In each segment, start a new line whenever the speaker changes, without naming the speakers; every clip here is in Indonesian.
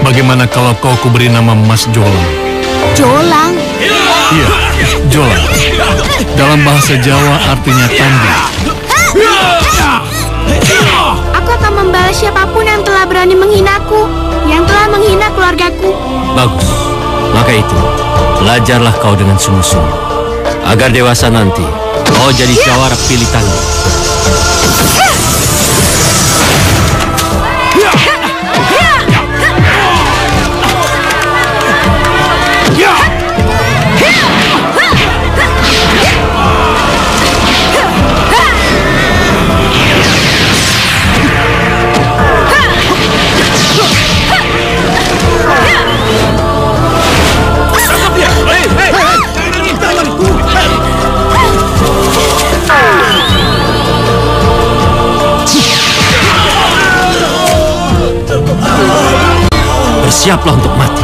Bagaimana kalau kau kuberi nama Mas Jolang?
Jolang?
Iya, Jolang. Dalam bahasa Jawa artinya tandu.
Aku akan membalas siapapun yang telah berani menghinaku, yang telah menghina keluargaku.
Bagus. Maka itu, belajarlah kau dengan sungguh-sungguh. Agar dewasa nanti, kau jadi jawara pilih tandu. Bersiaplah untuk mati.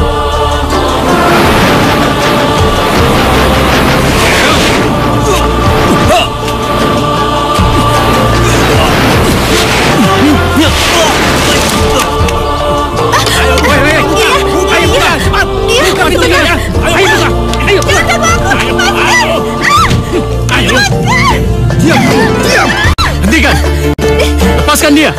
Diam! Hentikan! Lepaskan dia!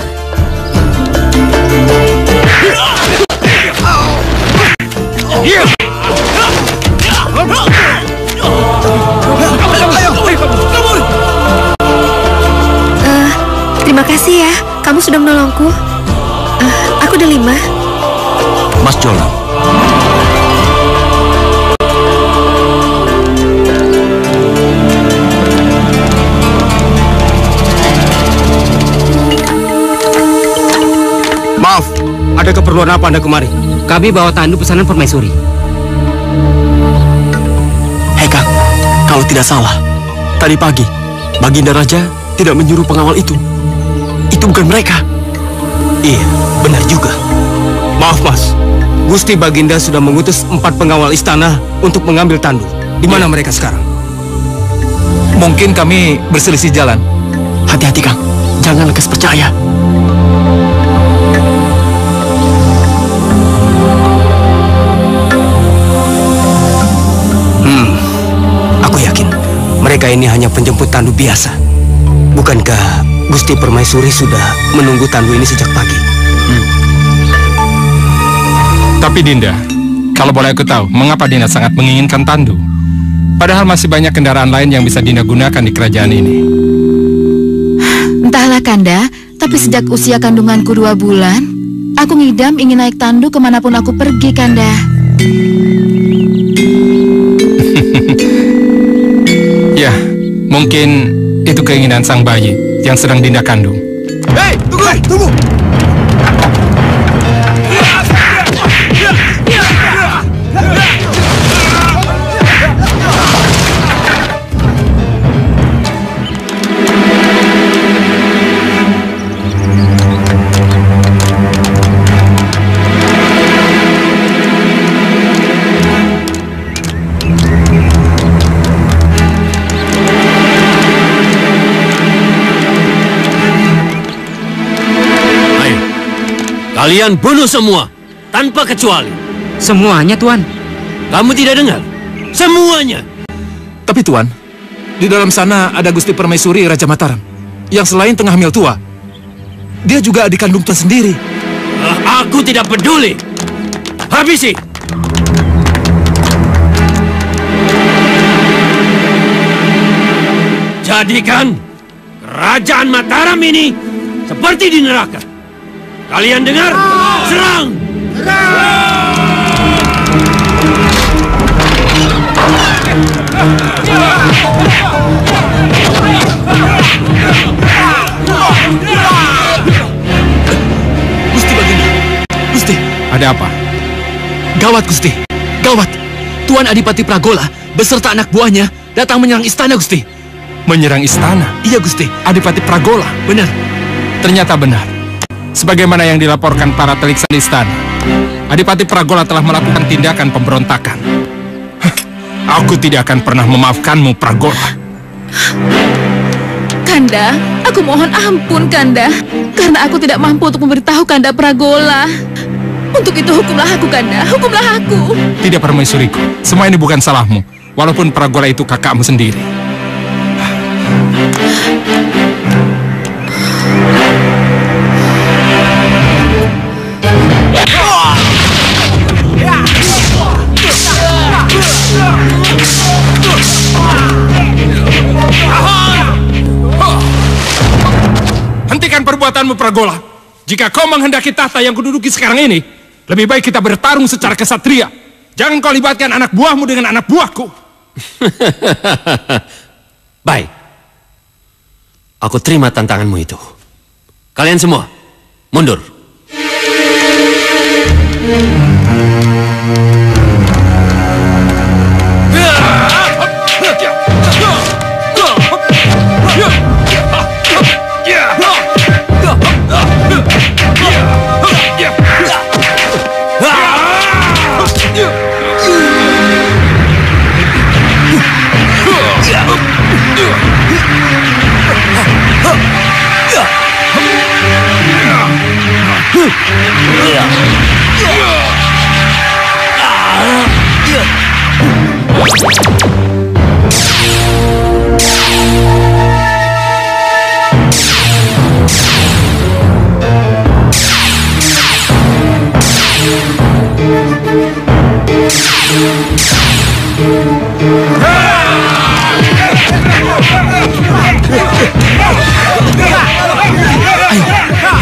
Terima kasih ya, kamu sudah menolongku. Aku udah 5.
Mas Jolang.
Maaf, ada keperluan apa Anda kemari?
Kami bawa tandu pesanan permaisuri.
Hei Kang, kalau tidak salah, tadi pagi Baginda Raja tidak menyuruh pengawal itu. Itu bukan mereka. Iya, benar juga. Maaf Mas, Gusti Baginda sudah mengutus 4 pengawal istana untuk mengambil tandu. Di mana mereka sekarang?
Mungkin kami berselisih jalan.
Hati-hati Kang, jangan lekas percaya. Aku yakin mereka ini hanya penjemput tandu biasa. Bukankah Gusti Permaisuri sudah menunggu tandu ini sejak pagi?
Tapi Dinda, kalau boleh aku tahu, mengapa Dinda sangat menginginkan tandu? Padahal masih banyak kendaraan lain yang bisa Dinda gunakan di kerajaan ini.
Entahlah Kanda, tapi sejak usia kandunganku 2 bulan, aku ngidam ingin naik tandu kemanapun aku pergi, Kanda.
Ya, mungkin itu keinginan sang bayi yang sedang Dinda kandung.
Hei, tunggu! Tunggu!
Kalian bunuh semua, tanpa kecuali.
Semuanya, Tuan.
Kamu tidak dengar? Semuanya.
Tapi Tuan, di dalam sana ada Gusti Permaisuri Raja Mataram, yang selain tengah hamil tua, dia juga adik kandung Tuan sendiri.
Aku tidak peduli. Habisi. Jadikan kerajaan Mataram ini seperti di neraka. Kalian dengar? Serang!
Gusti Baginda! Gusti!
Ada apa?
Gawat, Gusti! Gawat! Tuan Adipati Pragola beserta anak buahnya datang menyerang istana, Gusti.
Menyerang istana?
Iya, Gusti.
Adipati Pragola?
Benar.
Ternyata benar. Sebagaimana yang dilaporkan para teliksan istana, Adipati Pragola telah melakukan tindakan pemberontakan. Aku tidak akan pernah memaafkanmu, Pragola.
Kanda, aku mohon ampun, Kanda. Karena aku tidak mampu untuk memberitahu Kanda Pragola. Untuk itu hukumlah aku, Kanda. Hukumlah aku.
Tidak, permaisuriku. Semua ini bukan salahmu. Walaupun Pragola itu kakakmu sendiri. Hentikan perbuatanmu, Pragola. Jika kau menghendaki tahta yang kududuki sekarang ini, lebih baik kita bertarung secara kesatria. Jangan kau libatkan anak buahmu dengan anak buahku.
Baik. Aku terima tantanganmu itu. Kalian semua, mundur.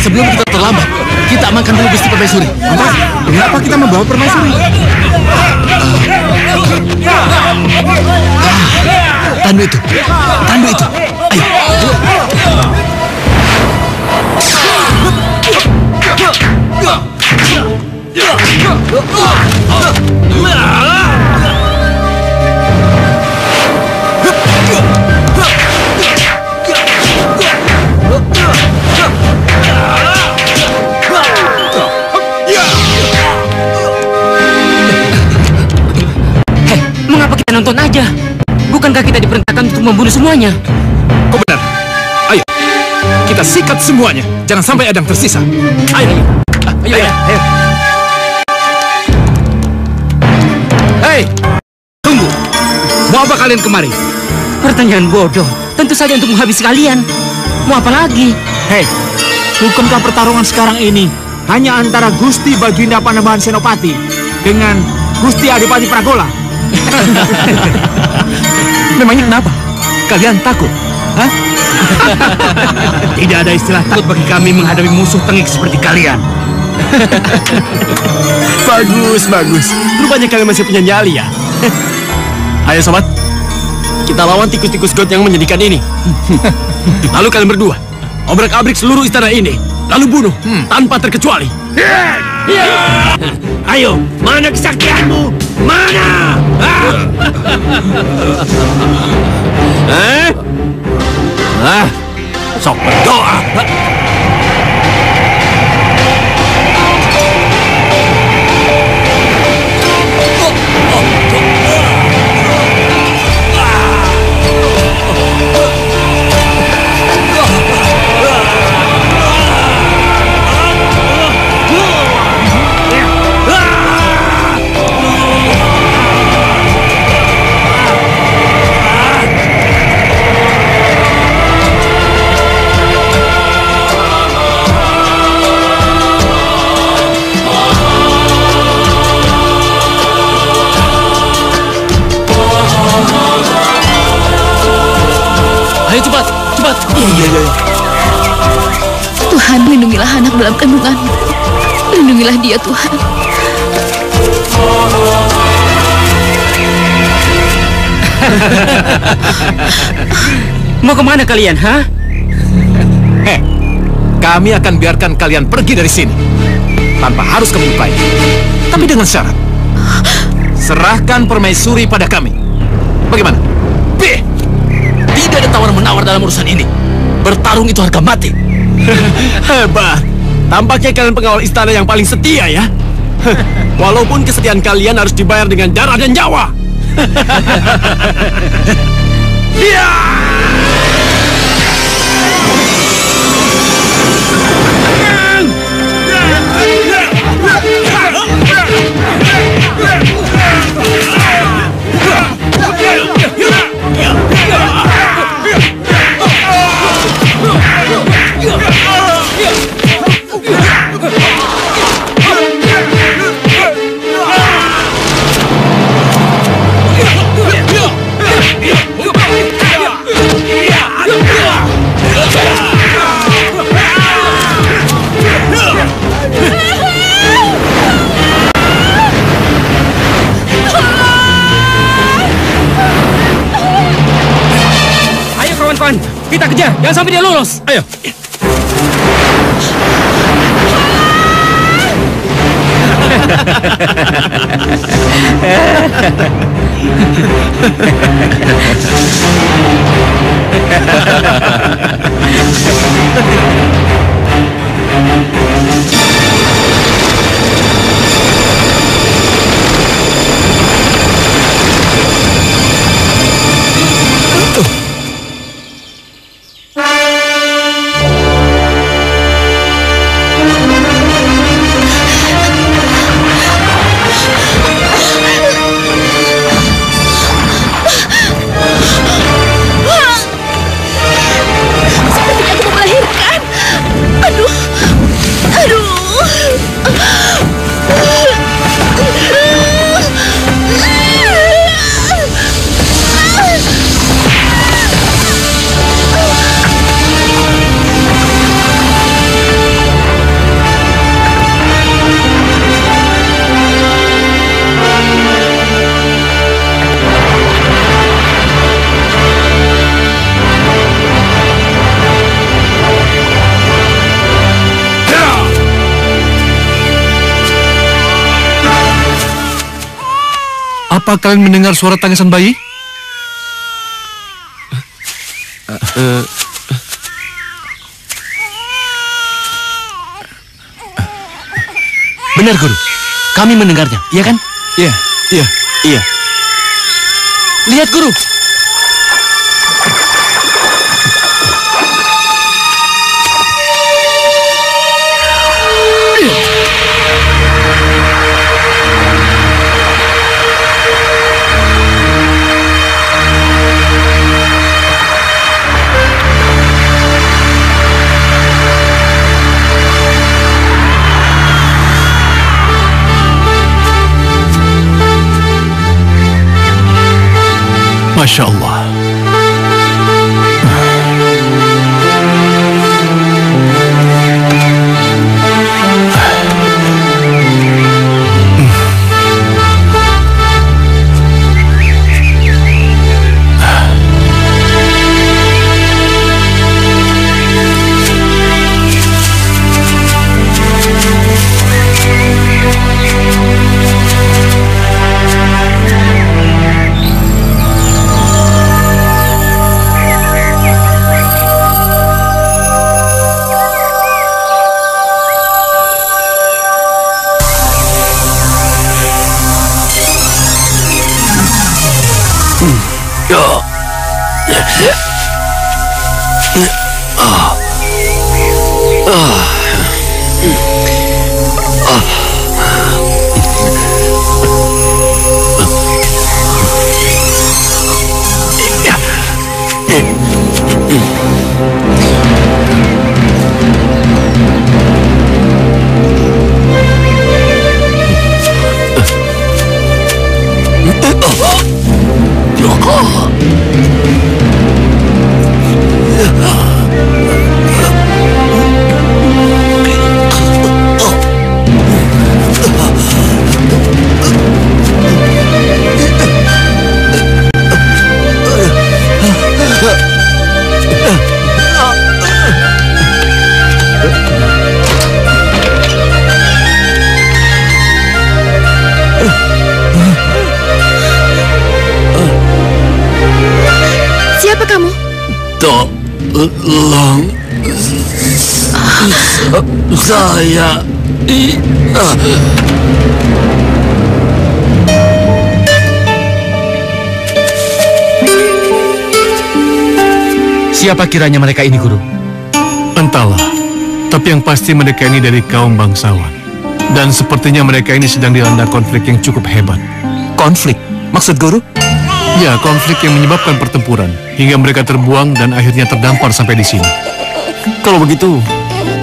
Sebelum kita terlambat, kita amankan dulu Gusti Permaisuri.
Kenapa kita membawa permaisuri?
Tandu itu. Ayo.
Mengapa kita nonton aja? Bukankah kita diperintahkan untuk membunuh semuanya?
Kau benar. Ayo, kita sikat semuanya. Jangan sampai ada yang tersisa. Ayo. Hei, tunggu. Mau apa kalian kemari?
Pertanyaan bodoh. Tentu saja untuk menghabisi kalian. Mau apa lagi?
Hei, bukankah pertarungan sekarang ini hanya antara Gusti Baginda Panembahan Senopati dengan Gusti Adipati Pragola?
Memangnya kenapa? Kalian takut? Hah?
Tidak ada istilah takut bagi kami menghadapi musuh tengik seperti kalian.
Bagus. Rupanya kalian masih punya nyali ya. Ayo sobat, kita lawan tikus-tikus got yang menyedihkan ini. Lalu kalian berdua obrak-abrik seluruh istana ini, lalu bunuh tanpa terkecuali.
Ayo, mana kesaktianmu? Mana?
Sok berdoa.
Ayo cepat. Iya.
Tuhan, lindungilah anak dalam kandunganmu. Lindungilah dia, Tuhan.
Mau kemana kalian, ha?
Kami akan biarkan kalian pergi dari sini tanpa harus kami lukai. Tapi dengan syarat, serahkan permaisuri pada kami. Bagaimana?
B. Tidak ada tawar-menawar dalam urusan ini. Bertarung itu harga mati. Hebat. Tampaknya kalian pengawal istana yang paling setia ya. Walaupun kesetiaan kalian harus dibayar dengan darah dan nyawa.
Kita kejar, jangan sampai dia lolos.
Ayo.
Apa kalian mendengar suara tangisan bayi?
Benar, Guru. Kami mendengarnya, iya kan?
Iya.
Iya. Lihat, Guru.
Masya Allah.
Tolong saya.
Siapa kiranya mereka ini, Guru?
Entahlah, tapi yang pasti mereka ini dari kaum bangsawan. Dan sepertinya mereka ini sedang dilanda konflik yang cukup hebat.
Konflik? Maksud Guru?
Ya, konflik yang menyebabkan pertempuran hingga mereka terbuang dan akhirnya terdampar sampai di sini.
Kalau begitu,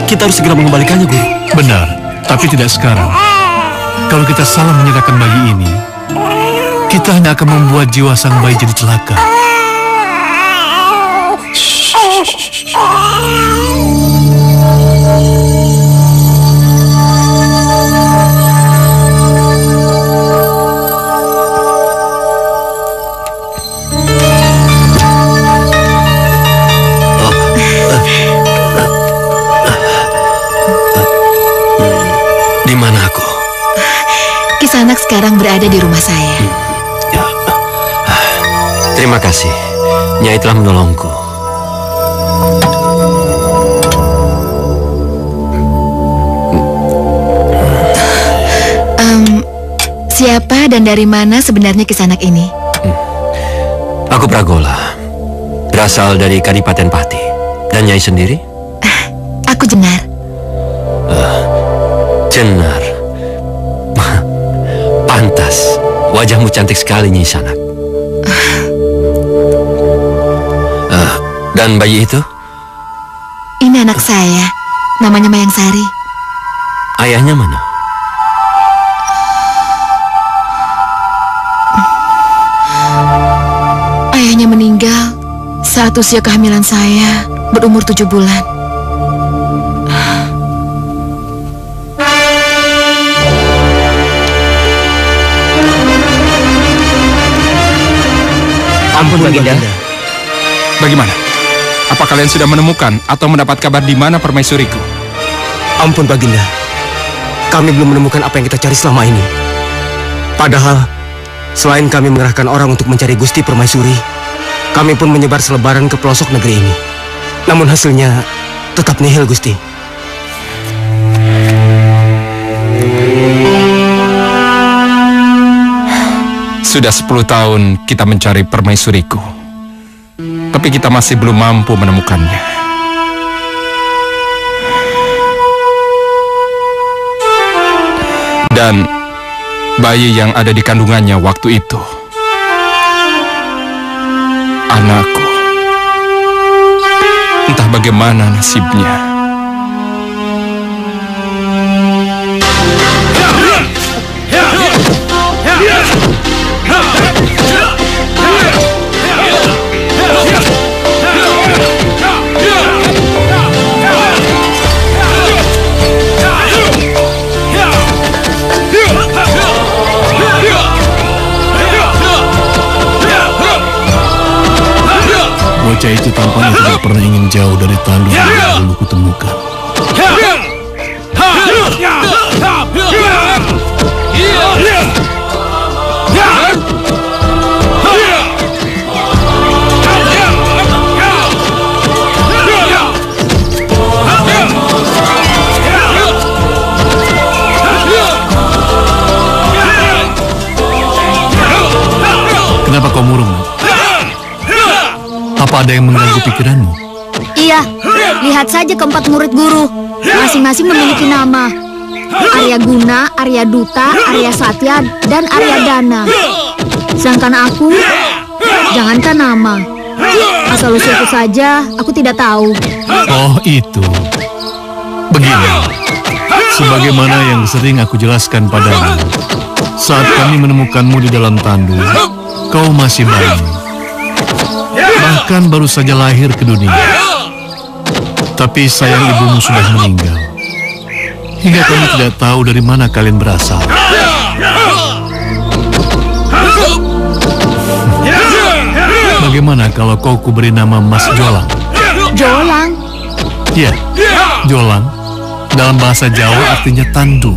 kita harus segera mengembalikannya, Guru.
Benar, tapi tidak sekarang. Kalau kita salah menyerahkan bayi ini, kita hanya akan membuat jiwa sang bayi jadi celaka.
berada di rumah saya.
Terima kasih. Nyai telah menolongku.
Siapa dan dari mana sebenarnya Kisanak ini?
Aku Pragola, berasal dari Kadipaten Pati. Dan Nyai sendiri?
Aku Jenar.
Jenar. Pantas, wajahmu cantik sekali, Nyai Sanak. Dan bayi itu?
Ini anak saya, namanya Mayang Sari.
Ayahnya mana?
Ayahnya meninggal saat usia kehamilan saya berumur 7 bulan.
Ampun, Baginda.
Bagaimana? Apa kalian sudah menemukan atau mendapat kabar di mana permaisuriku?
Ampun, Baginda. Kami belum menemukan apa yang kita cari selama ini. Padahal, selain kami mengerahkan orang untuk mencari Gusti Permaisuri, kami pun menyebar selebaran ke pelosok negeri ini. Namun hasilnya tetap nihil, Gusti.
Sudah 10 tahun kita mencari permaisuriku, tapi kita masih belum mampu menemukannya. Dan bayi yang ada di kandungannya waktu itu, anakku. Entah bagaimana nasibnya.
Bocah itu tampaknya tidak pernah ingin jauh dari tandu yang dulu kutemukan. Kenapa kau murung? Apa ada yang mengganggu pikiranmu?
Iya, lihat saja keempat murid guru. Masing-masing memiliki nama. Arya Guna, Arya Duta, Arya Satya, dan Arya Dana. Sedangkan aku, jangankan nama. Asal usulku saja, aku tidak tahu.
Oh, itu. Begini, sebagaimana yang sering aku jelaskan padamu, saat kami menemukanmu di dalam tandu, kau masih bayi. Bahkan baru saja lahir ke dunia. Tapi sayang ibumu sudah meninggal. Hingga kami tidak tahu dari mana kalian berasal. Bagaimana kalau kau kuberi nama Mas Jolang?
Jolang?
Ya, Jolang. Dalam bahasa Jawa artinya tandu.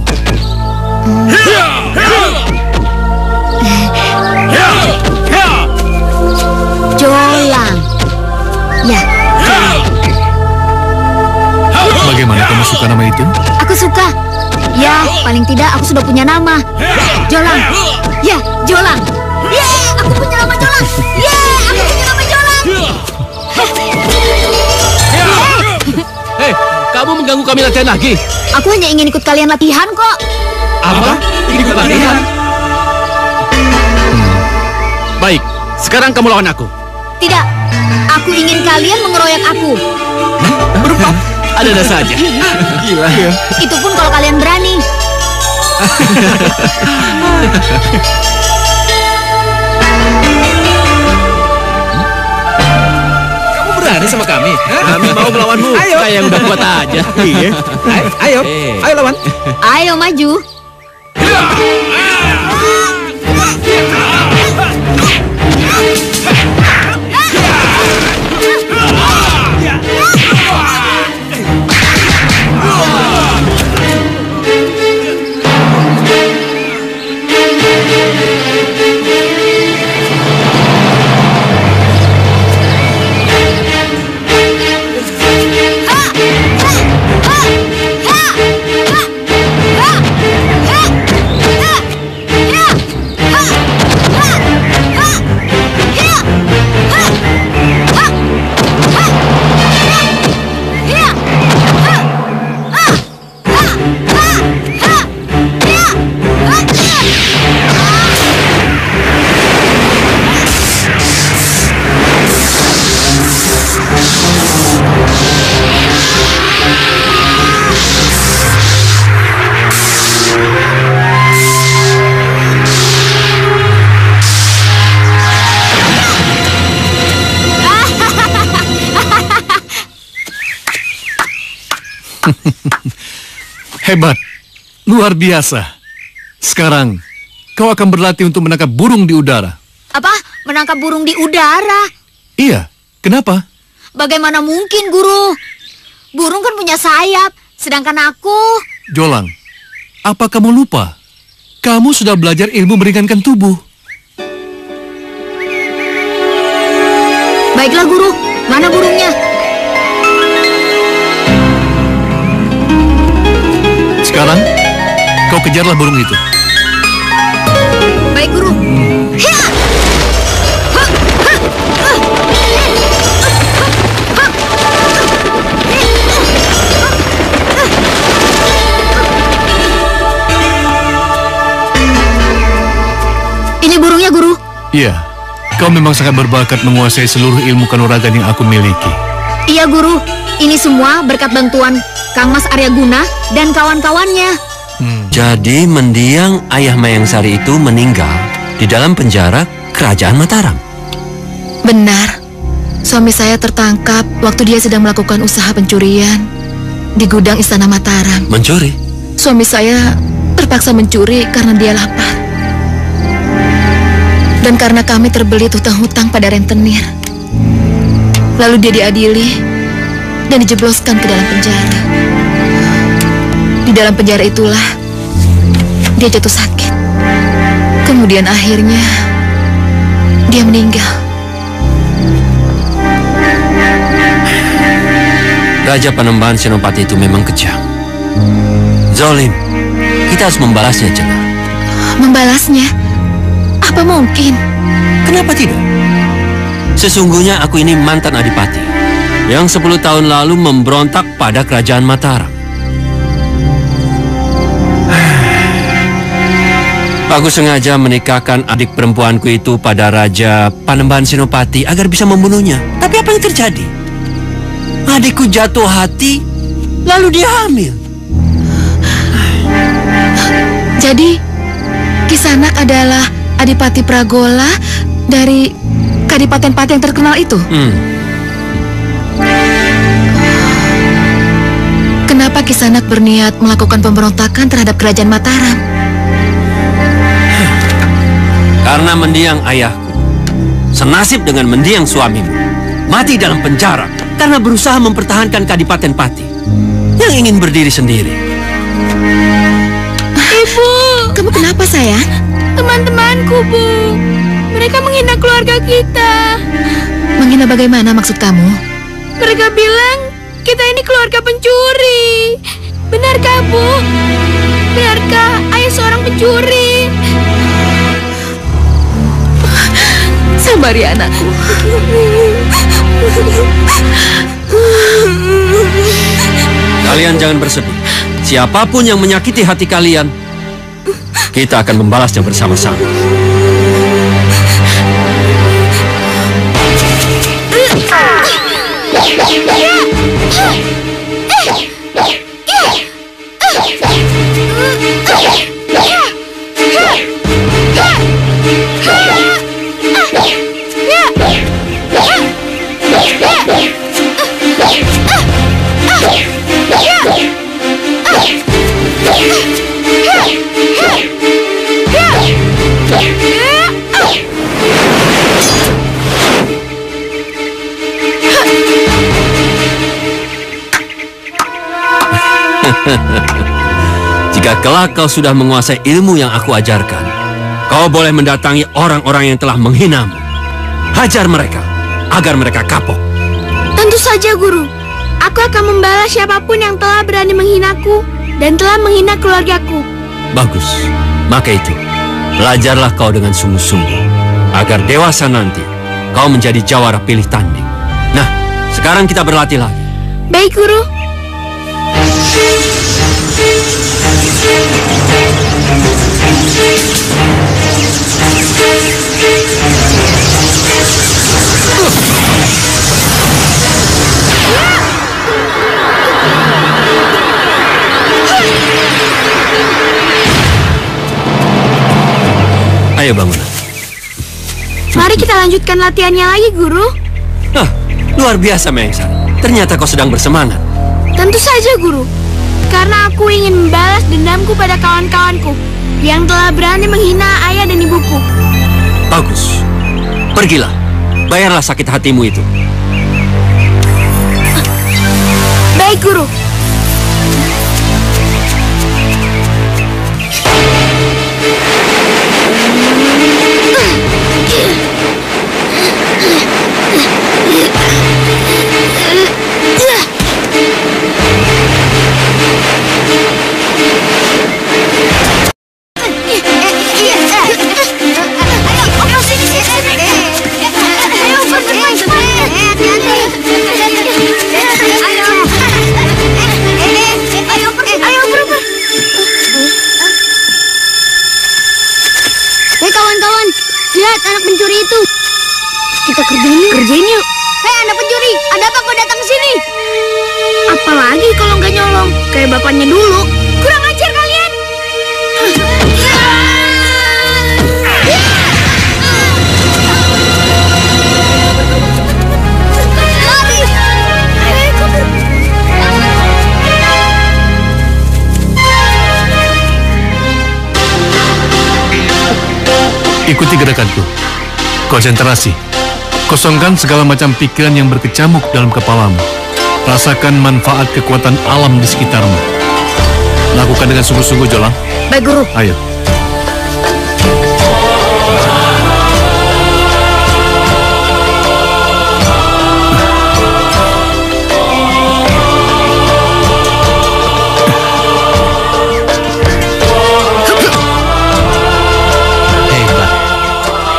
Jolang. Ya.
Bagaimana kamu suka nama itu?
Aku suka. Ya, paling tidak aku sudah punya nama. Jolang. Ya, Jolang. Ya, aku punya nama Jolang. Ya, aku punya nama Jolang.
Hei, kamu mengganggu kami latihan lagi?
Aku hanya ingin ikut kalian latihan kok.
Apa? Ikut latihan? Baik, sekarang kamu lawan aku.
Tidak, aku ingin kalian mengeroyok aku.
Berempat? Ada saja. Gila.
Itu pun kalau kalian berani.
Kamu berani sama kami? Kami mau melawanmu. Ayo. Kayak yang udah kuat aja. Iya. Ayo, ayo lawan.
Ayo maju.
Hebat. Luar biasa. Sekarang, kau akan berlatih untuk menangkap burung di udara.
Apa? Menangkap burung di udara?
Iya, kenapa?
Bagaimana mungkin, Guru? Burung kan punya sayap, sedangkan aku...
Jolang, apa kamu lupa? Kamu sudah belajar ilmu meringankan tubuh.
Baiklah, Guru. Mana burungnya?
Sekarang, kau kejarlah burung itu.
Baik, Guru. Hiya! Ha! Ha! Ha! Ini burungnya, Guru.
Iya, kau memang sangat berbakat menguasai seluruh ilmu kanuragan yang aku miliki.
Iya, Guru. Ini semua berkat bantuan Kang Mas Aryaguna dan kawan-kawannya.
Jadi mendiang ayah Mayang Sari itu meninggal di dalam penjara Kerajaan Mataram.
Benar. Suami saya tertangkap waktu dia sedang melakukan usaha pencurian di gudang Istana Mataram.
Mencuri?
Suami saya terpaksa mencuri karena dia lapar. Dan karena kami terbelit hutang-hutang pada rentenir. Lalu dia diadili dan dijebloskan ke dalam penjara. Di dalam penjara itulah dia jatuh sakit. Kemudian akhirnya dia meninggal.
Raja Panembahan Senopati itu memang kejam. Zolim. Kita harus membalasnya, Jenar.
Membalasnya? Apa mungkin?
Kenapa tidak? Sesungguhnya aku ini mantan adipati yang 10 tahun lalu memberontak pada Kerajaan Mataram. Aku sengaja menikahkan adik perempuanku itu pada Raja Panembahan Senopati agar bisa membunuhnya. Tapi apa yang terjadi? Adikku jatuh hati, lalu dia hamil.
Jadi, Kisanak adalah Adipati Pragola dari Kadipaten Pati yang terkenal itu? Kenapa Kisanak berniat melakukan pemberontakan terhadap Kerajaan Mataram?
Karena mendiang ayahku senasib dengan mendiang suamimu, mati dalam penjara karena berusaha mempertahankan Kadipaten Pati yang ingin berdiri sendiri.
Ibu!
Kamu kenapa, sayang?
Teman-temanku, Bu. Mereka menghina keluarga kita.
Menghina bagaimana maksud kamu?
Mereka bilang kita ini keluarga pencuri. Benarkah, Bu? Benarkah ayah seorang pencuri?
Sabar ya, anakku.
Kalian jangan bersedih. Siapapun yang menyakiti hati kalian, kita akan membalasnya bersama-sama. Jika kelak kau sudah menguasai ilmu yang aku ajarkan, kau boleh mendatangi orang-orang yang telah menghinamu. Hajar mereka, agar mereka kapok.
Tentu saja, Guru. Aku akan membalas siapapun yang telah berani menghinaku dan telah menghina keluargaku.
Bagus, maka itu, belajarlah kau dengan sungguh-sungguh, agar dewasa nanti kau menjadi jawara pilih tanding. Nah, sekarang kita berlatih lagi.
Baik, Guru.
Ayo bangunlah.
Mari kita lanjutkan latihannya lagi, Guru.
Luar biasa, Mayang Sari. Ternyata kau sedang bersemangat.
Tentu saja, Guru. karena aku ingin membalas dendamku pada kawan-kawanku yang telah berani menghina ayah dan ibuku.
Bagus. Pergilah. Bayarlah sakit hatimu itu.
Baik, Guru.
Kawan-kawan, lihat anak pencuri itu. Kita kerjain yuk. Hei anak pencuri, ada apa kau datang ke sini?
Apalagi kalau nggak nyolong, kayak bapaknya dulu. Kurang ajar kalian.
Ikuti gerakanku. Konsentrasi. Kosongkan segala macam pikiran yang berkecamuk dalam kepalamu. Rasakan manfaat kekuatan alam di sekitarmu. Lakukan dengan sungguh-sungguh, Jolang.
Baik, Guru.
Ayo.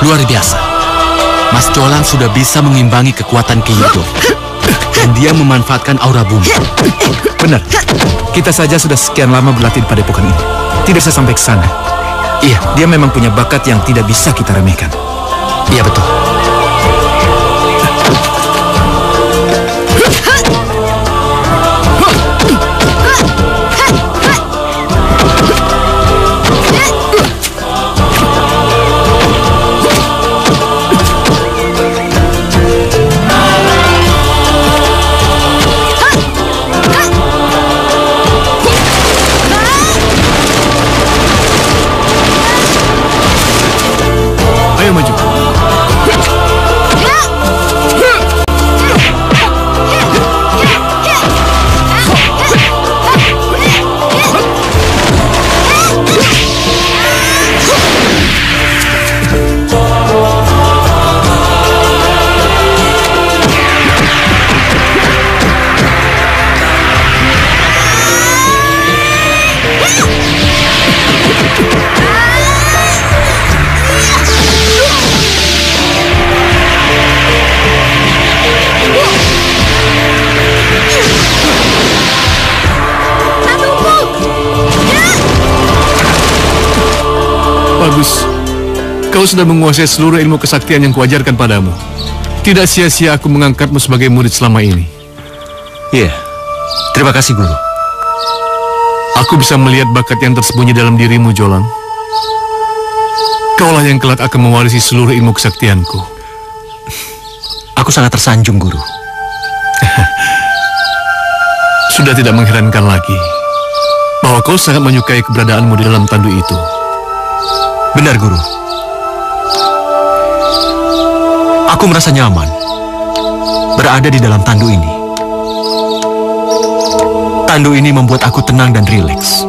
Luar biasa. Mas Jolang sudah bisa mengimbangi kekuatan Ki Yudo. Dan dia memanfaatkan aura bumi.
Benar. Kita saja sudah sekian lama berlatih di padepokan ini. Tidak bisa sampai ke sana. Iya, dia memang punya bakat yang tidak bisa kita remehkan.
Iya, betul.
Ayo maju. Bagus. Kau sudah menguasai seluruh ilmu kesaktian yang kuajarkan padamu. Tidak sia-sia aku mengangkatmu sebagai murid selama ini.
Iya. Terima kasih, Guru.
Aku bisa melihat bakat yang tersembunyi dalam dirimu, Jolang. Kaulah yang kelak akan mewarisi seluruh ilmu kesaktianku.
Aku sangat tersanjung, Guru.
Sudah tidak mengherankan lagi bahwa kau sangat menyukai keberadaanmu di dalam tandu itu.
Benar, Guru. Aku merasa nyaman berada di dalam tandu ini. Tandu ini membuat aku tenang dan rileks.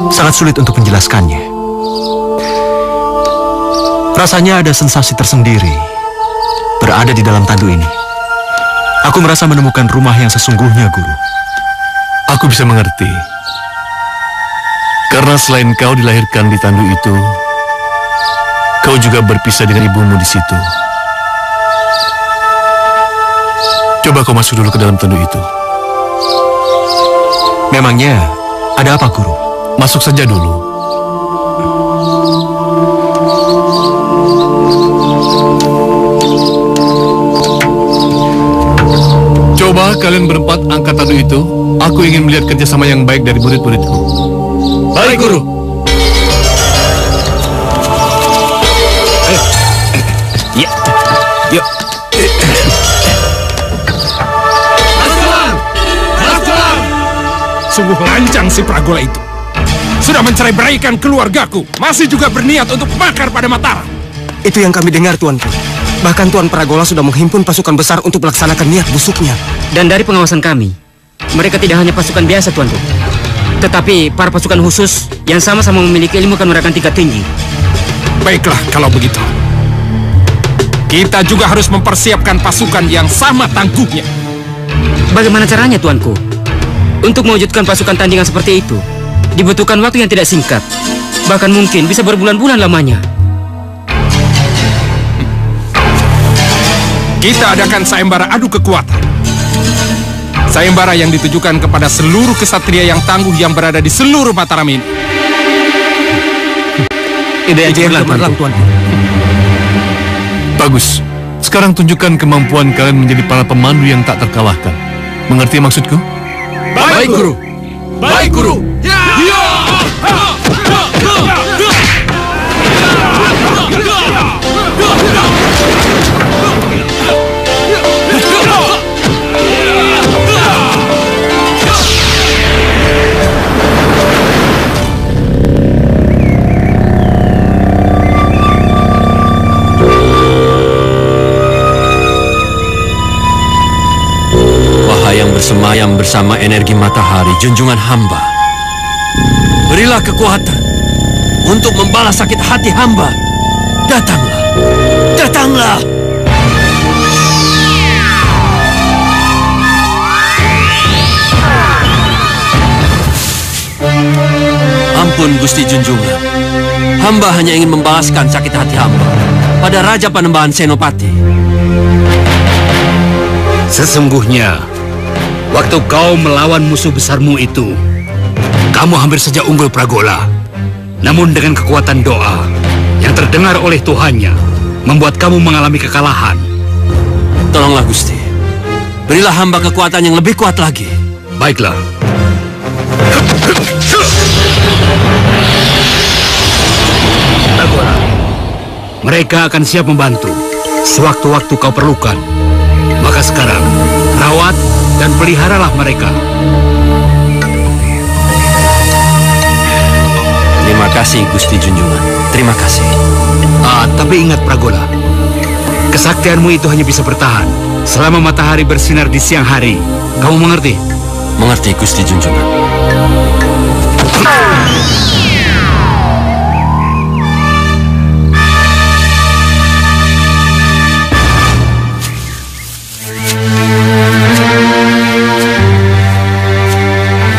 Sangat sulit untuk menjelaskannya. Rasanya ada sensasi tersendiri berada di dalam tandu ini. Aku merasa menemukan rumah yang sesungguhnya, Guru.
Aku bisa mengerti. Karena selain kau dilahirkan di tandu itu, kau juga berpisah dengan ibumu di situ. Coba kau masuk dulu ke dalam tandu itu.
Memangnya ada apa, Guru?
Masuk saja dulu. Coba kalian berempat angkat tandu itu. Aku ingin melihat kerjasama yang baik dari murid-muridku. Baik, Guru.
Ya. Yuk.
Sungguh lancang si Pragola itu. Sudah mencerai-beraikan keluargaku, masih juga berniat untuk makar pada Mataram.
Itu yang kami dengar, Tuanku. Bahkan Tuan Pragola sudah menghimpun pasukan besar untuk melaksanakan niat busuknya.
Dan dari pengawasan kami, mereka tidak hanya pasukan biasa, Tuanku, tetapi para pasukan khusus yang sama-sama memiliki ilmu kanuragan tingkat tinggi.
Baiklah kalau begitu. Kita juga harus mempersiapkan pasukan yang sama tangguhnya.
Bagaimana caranya, Tuanku? Untuk mewujudkan pasukan tandingan seperti itu, dibutuhkan waktu yang tidak singkat. Bahkan mungkin bisa berbulan-bulan lamanya.
Kita adakan sayembara adu kekuatan. Sayembara yang ditujukan kepada seluruh kesatria yang tangguh yang berada di seluruh Mataram ini.
Ide yang cemerlang, Tuanku.
Bagus. Sekarang tunjukkan kemampuan kalian menjadi para pemandu yang tak terkalahkan. Mengerti maksudku?
Baik, Guru. Baik, Guru.
Yang bersemayam bersama energi matahari, junjungan hamba. Berilah kekuatan untuk membalas sakit hati hamba. Datanglah, datanglah. Ampun Gusti Junjungan, hamba hanya ingin membalaskan sakit hati hamba pada Raja Panembahan Senopati.
Sesungguhnya, waktu kau melawan musuh besarmu itu, kamu hampir saja unggul Pragola. Namun dengan kekuatan doa yang terdengar oleh Tuhannya, membuat kamu mengalami kekalahan.
Tolonglah Gusti, berilah hamba kekuatan yang lebih kuat lagi.
Baiklah. Pragola, mereka akan siap membantu sewaktu-waktu kau perlukan. Maka sekarang, rawat dan peliharalah mereka.
Terima kasih Gusti Junjungan. Terima kasih.
Tapi ingat Pragola, kesaktianmu itu hanya bisa bertahan selama matahari bersinar di siang hari. Kamu mengerti?
Mengerti Gusti Junjungan.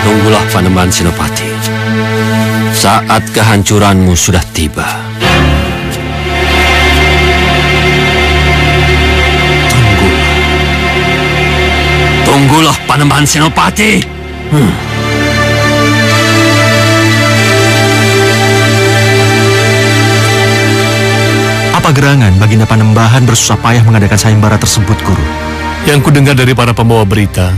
Tunggulah Panembahan Senopati. Saat kehancuranmu sudah tiba. Tunggulah Panembahan Senopati.
Apa gerangan Baginda Panembahan bersusah payah mengadakan sayembara tersebut, Guru?
Yang kudengar dari para pembawa berita,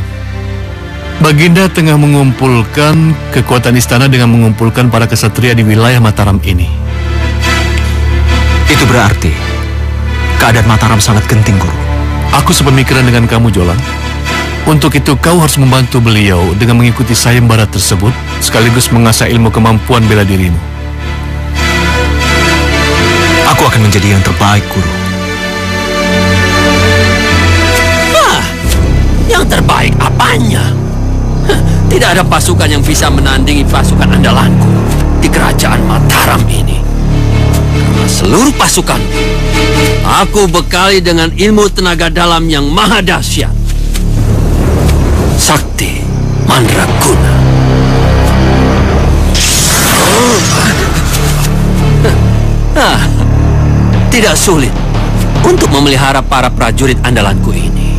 Baginda tengah mengumpulkan kekuatan istana dengan mengumpulkan para kesatria di wilayah Mataram ini.
Itu berarti keadaan Mataram sangat genting, Guru.
Aku sepemikiran dengan kamu, Jolang. Untuk itu kau harus membantu beliau dengan mengikuti sayembara tersebut, sekaligus mengasah ilmu kemampuan bela dirimu.
Aku akan menjadi yang terbaik, Guru.
Yang terbaik apanya? Tidak ada pasukan yang bisa menandingi pasukan andalanku di kerajaan Mataram ini. Karena seluruh pasukan aku bekali dengan ilmu tenaga dalam yang maha dahsyat. Sakti Mandraguna. Tidak sulit untuk memelihara para prajurit andalanku ini.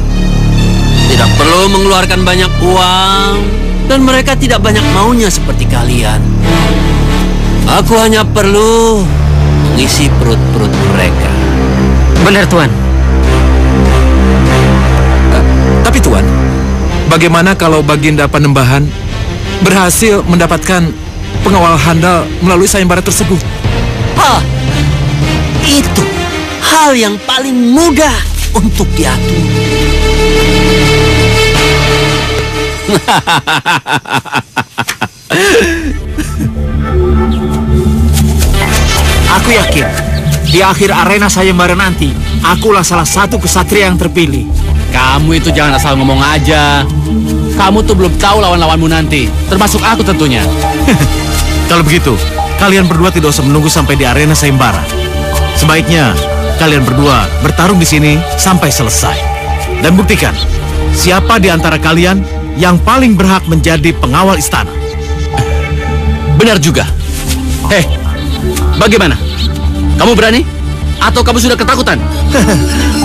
Tidak perlu mengeluarkan banyak uang, dan mereka tidak banyak maunya seperti kalian. Aku hanya perlu mengisi perut-perut mereka.
Benar, Tuan.
Tapi Tuan, bagaimana kalau Baginda Panembahan berhasil mendapatkan pengawal handal melalui sayembara tersebut?
Itu hal yang paling mudah untuk diatur.
Aku yakin, di akhir arena sayembara nanti, akulah salah satu kesatria yang terpilih.
Kamu itu jangan asal ngomong aja. Kamu tuh belum tahu lawan-lawanmu nanti, termasuk aku tentunya.
Kalau begitu, kalian berdua tidak usah menunggu sampai di arena sayembara. Sebaiknya kalian berdua bertarung di sini sampai selesai. Dan buktikan siapa di antara kalian yang paling berhak menjadi pengawal istana.
Benar juga. Hei, bagaimana? Kamu berani? Atau kamu sudah ketakutan?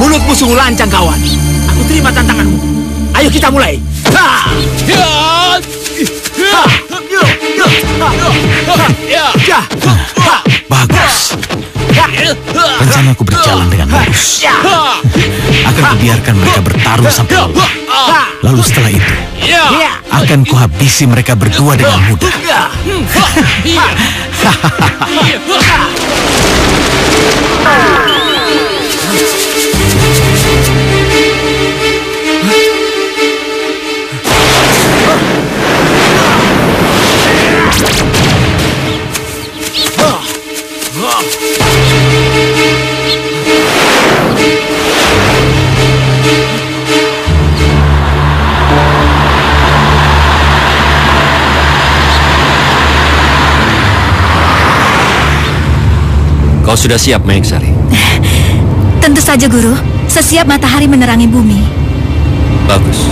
Mulutmu sungguh lancang, kawan. Aku terima tantanganmu. Ayo kita mulai.
Bagus. Rencanaku berjalan dengan bagus. Akan kubiarkan mereka bertarung sampai lelah. Lalu setelah itu, akan kuhabisi mereka berdua dengan mudah.
Kau sudah siap, Maheksari?
Tentu saja, Guru. Sesiap matahari menerangi bumi.
Bagus.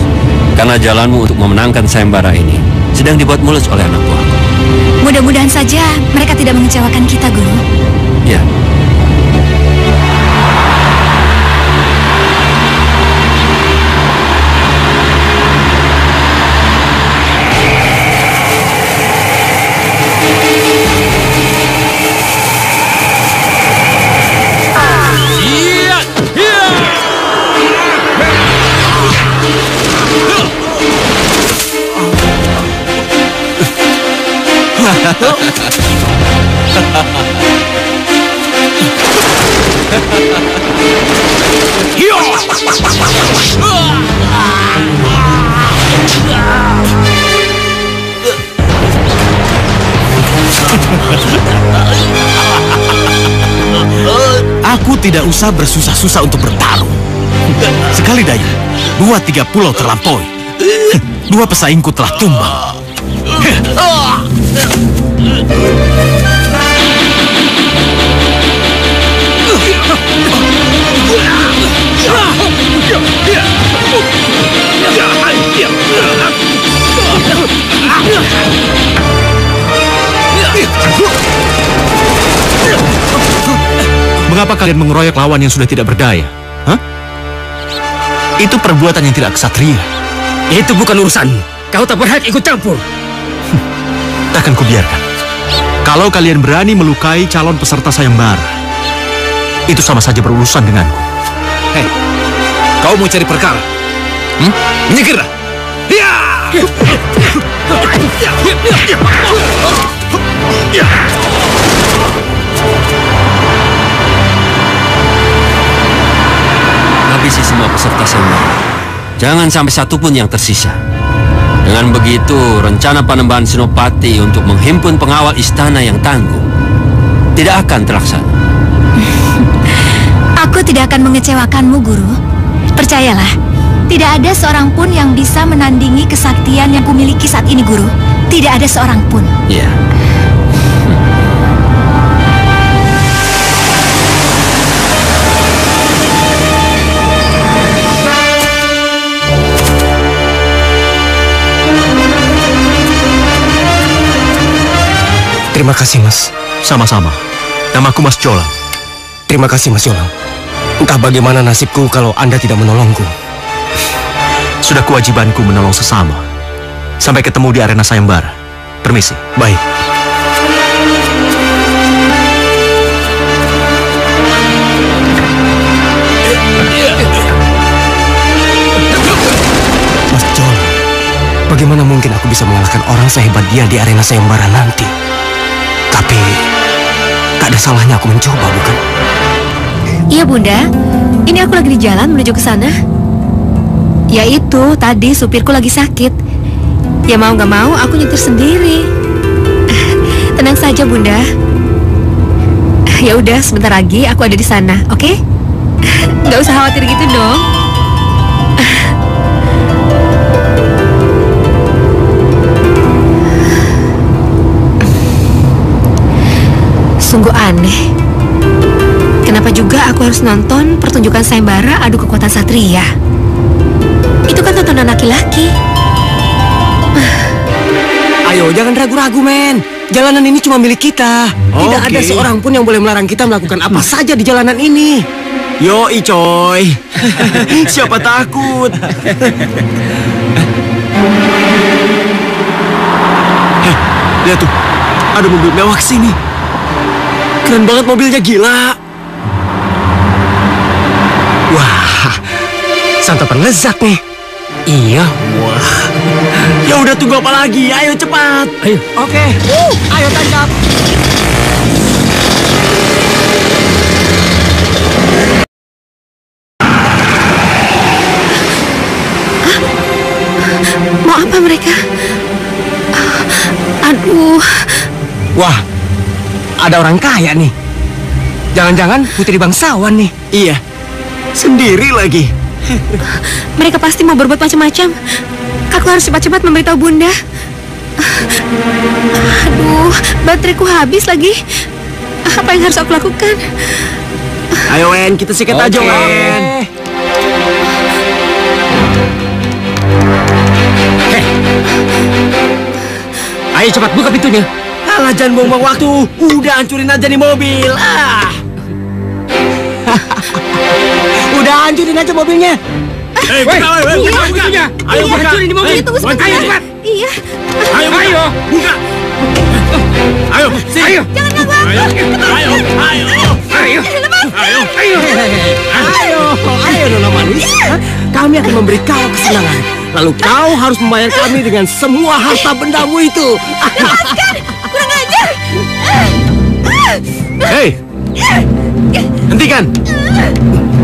Karena jalanmu untuk memenangkan sayembara ini sedang dibuat mulus oleh anak buahku.
Mudah-mudahan saja mereka tidak mengecewakan kita, Guru.
Ya.
Aku tidak usah bersusah-susah untuk bertarung. Sekali daya, 2-3 pulau terlampaui. 2 pesaingku telah tumbang. Mengapa kalian mengeroyok lawan yang sudah tidak berdaya? Hah? Itu perbuatan yang tidak ksatria.
Itu bukan urusanmu. Kau tak berhak ikut campur.
Takkan kubiarkan. Kalau kalian berani melukai calon peserta sayembara, itu sama saja berurusan denganku.
Hei, kau mau cari perkara? Menyingkirlah!
Habisi semua peserta sayembara. Jangan sampai satu pun yang tersisa. Dengan begitu, rencana Panembahan Senopati untuk menghimpun pengawal istana yang tangguh tidak akan terlaksana.
Aku tidak akan mengecewakanmu, Guru. Percayalah, tidak ada seorang pun yang bisa menandingi kesaktian yang kumiliki saat ini, Guru. Tidak ada seorang pun.
Ya.
Terima kasih, Mas.
Sama-sama. Namaku Mas Jolang.
Terima kasih, Mas Jolang. Entah bagaimana nasibku kalau Anda tidak menolongku.
Sudah kewajibanku menolong sesama. Sampai ketemu di arena sayembara. Permisi.
Baik. Mas Jolang, bagaimana mungkin aku bisa mengalahkan orang sehebat dia di arena sayembara nanti? Tapi, tak ada salahnya aku mencoba, bukan?
Iya, Bunda. Ini aku lagi di jalan menuju ke sana. Ya itu, tadi supirku lagi sakit. Ya mau gak mau, aku nyetir sendiri. Tenang saja, Bunda. Ya udah, sebentar lagi aku ada di sana, oke? Nggak usah khawatir gitu dong. Sungguh aneh. Kenapa juga aku harus nonton pertunjukan sayembara adu kekuatan satria? Itu kan tontonan laki-laki.
Ayo, jangan ragu-ragu, men. Jalanan ini cuma milik kita. Tidak ada seorang pun yang boleh melarang kita melakukan apa saja di jalanan ini.
Yoi, coy. Siapa takut? Hei, lihat tuh. Ada mobil mewah kesini. Keren banget mobilnya, gila.
Wah, santapan lezat nih. Iya, wah.
Ya udah, tunggu apa lagi? Ayo cepat.
Ayo.
Oke. Ayo tancap.
Mau apa mereka? Aduh.
Wah, ada orang kaya nih. Jangan-jangan putri bangsawan nih.
Iya, sendiri lagi.
Mereka pasti mau berbuat macam-macam. Aku harus cepat-cepat memberitahu Bunda. Aduh, bateraiku habis lagi. Apa yang harus aku lakukan?
Ayo, Wen, kita sikat aja, Wen.
Ayo cepat buka pintunya.
Alah, jangan buang-buang waktu. Udah hancurin aja nih mobil. Udah hancurin aja mobilnya.
Buka pintunya.
Ayo buka. Hancurin di mobil itu sebentar. Iya.
Ayo. Buka. Ayo.
Jangan ganggu aku.
Ayo, Nona Manis. Kami akan memberi kau kesenangan. Lalu kau harus membayar kami dengan semua harta bendamu itu.
Lepaskan! Kurang ajar!
Hei! Hentikan!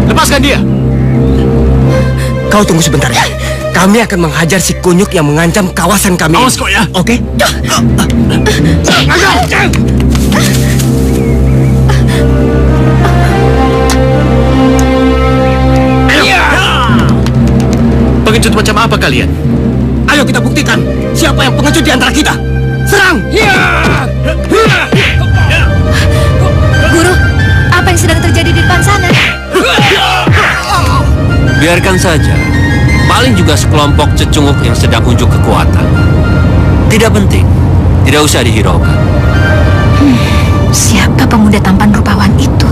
Lepaskan dia!
Kau tunggu sebentar ya. Kami akan menghajar si kunyuk yang mengancam kawasan kami.
Awas kok ya.
Oke?
Pengecut macam apa kalian?
Ayo kita buktikan siapa yang pengecut di antara kita. Serang!
Guru, apa yang sedang terjadi di depan sana?
Biarkan saja. Paling juga sekelompok cecunguk yang sedang unjuk kekuatan. Tidak penting. Tidak usah dihiraukan.
Siapa pemuda tampan rupawan itu?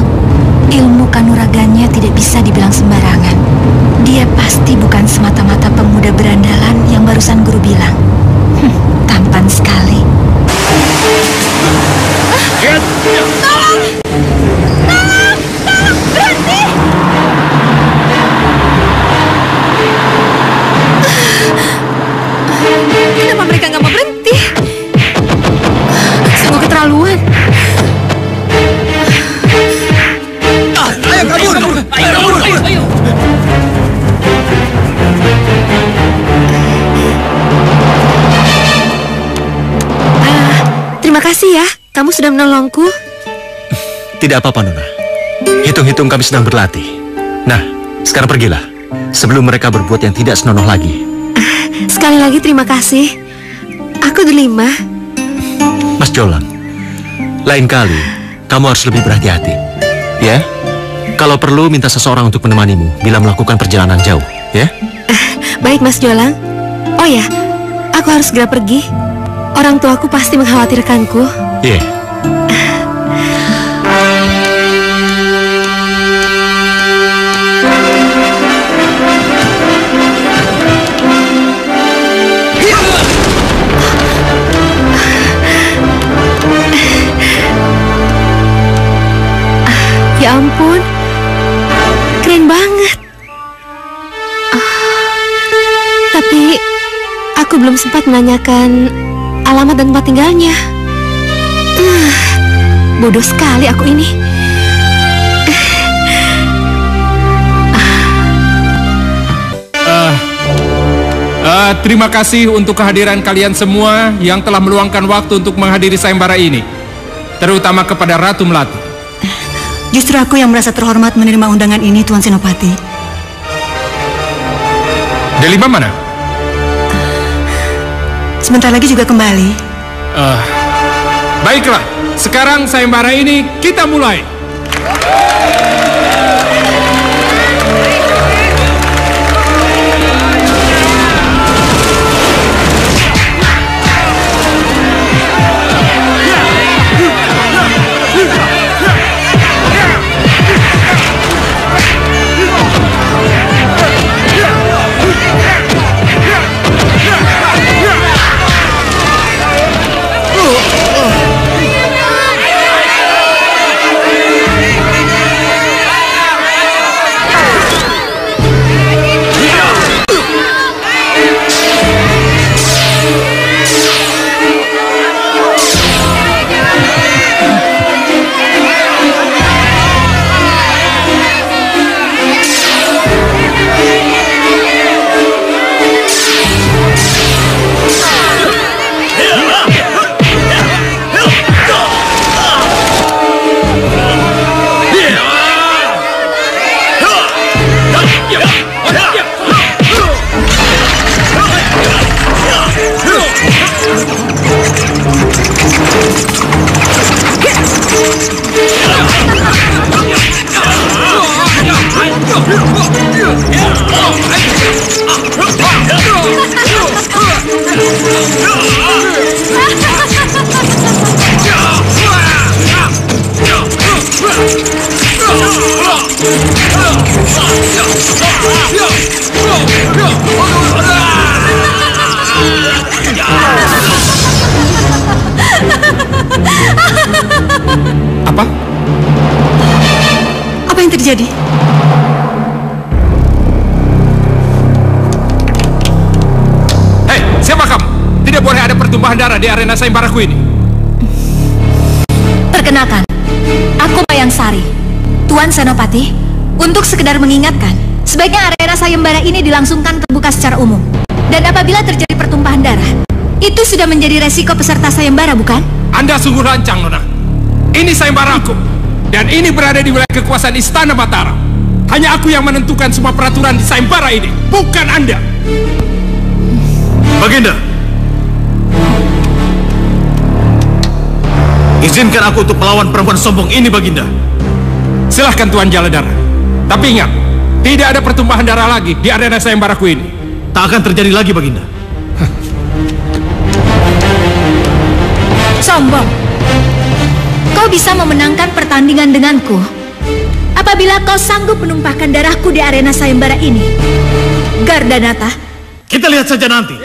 Ilmu kanuraganya tidak bisa dibilang sembarangan. Dia pasti bukan semata-mata pemuda berandalan yang barusan guru bilang. Tampan sekali. Tolong! Berhenti! Kenapa mereka nggak mau berhenti? Sungguh keterlaluan.
Ayo kabur! Ayo!
Terima kasih ya, kamu sudah menolongku.
Tidak apa-apa, Nona. Hitung-hitung kami sedang berlatih. Nah, sekarang pergilah. Sebelum mereka berbuat yang tidak senonoh lagi.
Sekali lagi terima kasih. Aku Delima.
Mas Jolang, lain kali kamu harus lebih berhati-hati. Ya? Kalau perlu minta seseorang untuk menemanimu bila melakukan perjalanan jauh, ya?
Baik Mas Jolang. Oh ya, aku harus segera pergi. Orang tuaku pasti mengkhawatirkanku.
Iya.
Ya ampun, keren banget. Tapi aku belum sempat menanyakan alamat dan tempat tinggalnya. Bodoh sekali aku ini.
Terima kasih untuk kehadiran kalian semua yang telah meluangkan waktu untuk menghadiri sayembara ini. Terutama kepada Ratu Melati.
Justru aku yang merasa terhormat menerima undangan ini, Tuan Senopati.
Delima mana?
Sebentar lagi juga kembali.
Baiklah, sekarang sayembara ini kita mulai. Apa?
Apa yang terjadi?
Hei, siapa kamu? Tidak boleh ada pertumpahan darah di arena sayembaraku ini.
Perkenalkan, aku Mayang Sari, Tuan Senopati. Untuk sekedar mengingatkan, sebaiknya arena sayembara ini dilangsungkan terbuka secara umum. Dan apabila terjadi pertumpahan darah, itu sudah menjadi resiko peserta sayembara, bukan?
Anda sungguh lancang, Nona. Ini sayembaraku, dan ini berada di wilayah kekuasaan Istana Mataram. Hanya aku yang menentukan semua peraturan di sayembara ini, bukan Anda.
Baginda, izinkan aku untuk melawan perempuan sombong ini, Baginda.
Silahkan Tuan Jaladara. Tapi ingat, tidak ada pertumpahan darah lagi di arena sayembaraku ini.
Tak akan terjadi lagi, Baginda.
Sombong. Kau bisa memenangkan pertandingan denganku apabila kau sanggup menumpahkan darahku di arena sayembara ini. Gardanata.
Kita lihat saja nanti.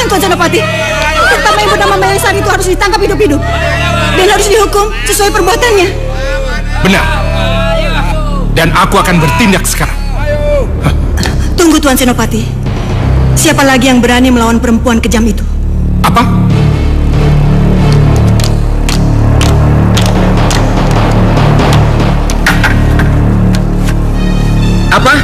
Tuan Senopati, pertama yang bernama Mayang Sari itu harus ditangkap hidup-hidup dan harus dihukum sesuai perbuatannya.
Benar. Dan aku akan bertindak sekarang.
Tunggu Tuan Senopati. Siapa lagi yang berani melawan perempuan kejam itu?
Apa?
Apa?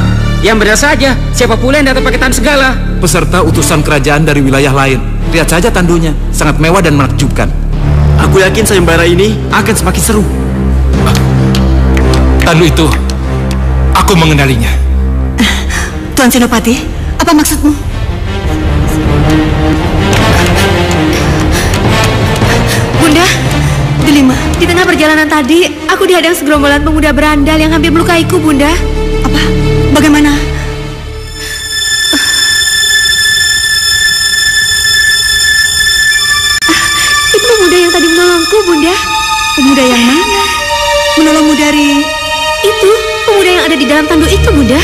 Yang benar saja. Siapa pula yang datang pakai tandu segala?
Peserta utusan kerajaan dari wilayah lain. Lihat saja tandunya, sangat mewah dan menakjubkan. Aku yakin sayembara ini akan semakin seru.
Tandu itu, aku mengenalinya.
Tuan Senopati, apa maksudmu?
Bunda,
Delima,
di tengah perjalanan tadi, aku dihadang segerombolan pemuda berandal yang hampir melukaiku, Bunda.
Apa? Bagaimana?
Itu pemuda yang tadi menolongku, Bunda.
Pemuda yang mana? Menolongmu dari...
Itu, pemuda yang ada di dalam tandu itu, Bunda.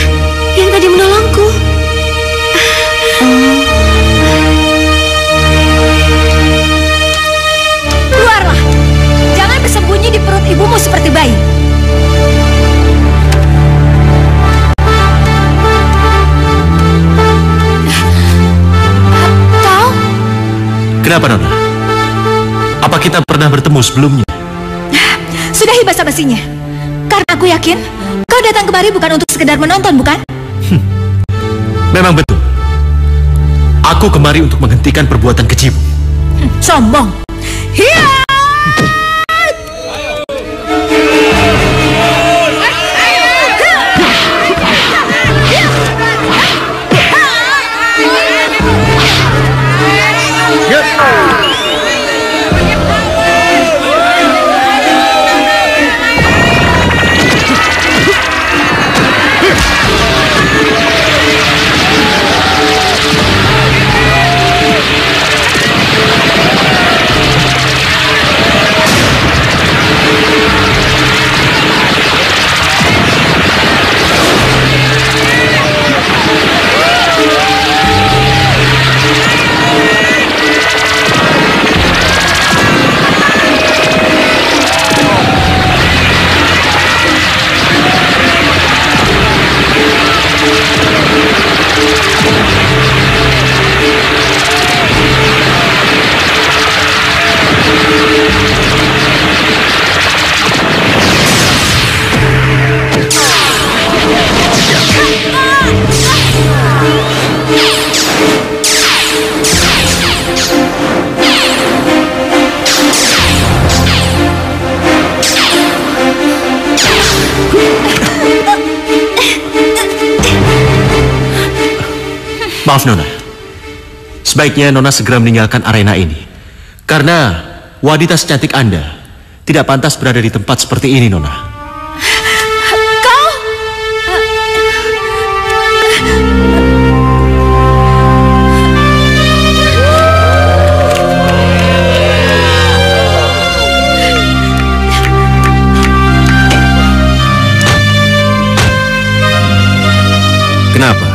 Yang tadi menolongku. Keluarlah. Jangan bersembunyi di perut ibumu seperti bayi.
Kenapa, Nona? Apa kita pernah bertemu sebelumnya?
Sudahi basa-basinya. Karena aku yakin kau datang kemari bukan untuk sekedar menonton, bukan?
Memang betul. Aku kemari untuk menghentikan perbuatan kejimu.
Sombong. Hiya!
Maaf, Nona. Sebaiknya Nona segera meninggalkan arena ini. Karena wanita secantik Anda tidak pantas berada di tempat seperti ini, Nona.
Kau?
Kenapa?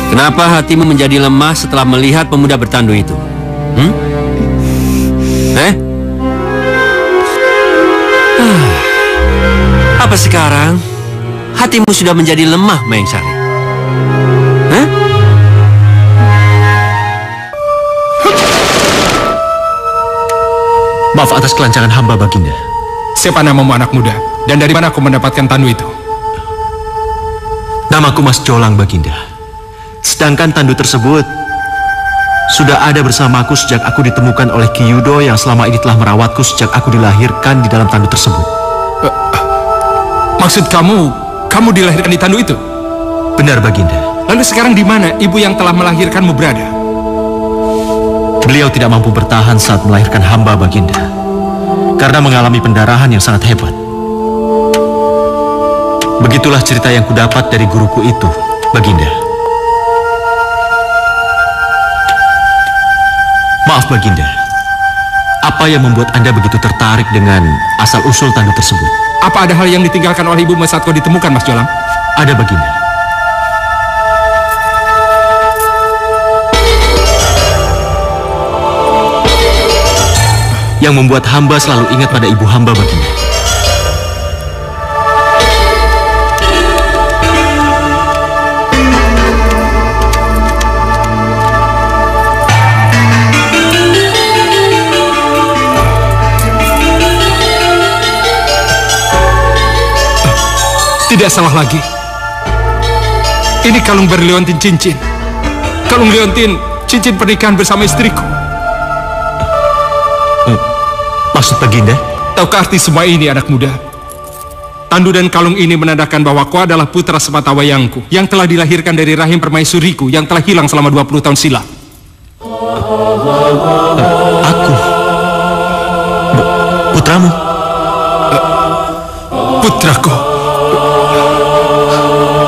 Kenapa hatimu menjadi lemah setelah melihat pemuda bertandu itu? Apa sekarang hatimu sudah menjadi lemah, Mahengsari?
Maaf atas kelancangan hamba, Baginda.
Siapa namamu, anak muda? Dan dari mana kau mendapatkan tandu itu?
Namaku Mas Jolang, Baginda. Sedangkan tandu tersebut sudah ada bersamaku sejak aku ditemukan oleh Ki Yudo yang selama ini telah merawatku sejak aku dilahirkan di dalam tandu tersebut.
Maksud kamu dilahirkan di tandu itu?
Benar, Baginda.
Lalu sekarang di mana ibu yang telah melahirkanmu berada?
Beliau tidak mampu bertahan saat melahirkan hamba, Baginda, karena mengalami pendarahan yang sangat hebat. Begitulah cerita yang kudapat dari guruku itu, Baginda. Maaf, Baginda. Apa yang membuat Anda begitu tertarik dengan asal-usul tandu tersebut?
Apa ada hal yang ditinggalkan oleh ibumu saat kau ditemukan, Mas Jolang?
Ada, Baginda. Yang membuat hamba selalu ingat pada ibu hamba, Baginda.
Tidak salah lagi. Ini kalung berliontin cincin. Kalung liontin cincin pernikahan bersama istriku.
Maksud Baginda?
Tahukah arti semua ini, anak muda? Tandu dan kalung ini menandakan bahwa kau adalah putra sepatawayangku yang telah dilahirkan dari rahim permaisuriku yang telah hilang selama 20 tahun silam.
Aku? Putramu?
Putraku.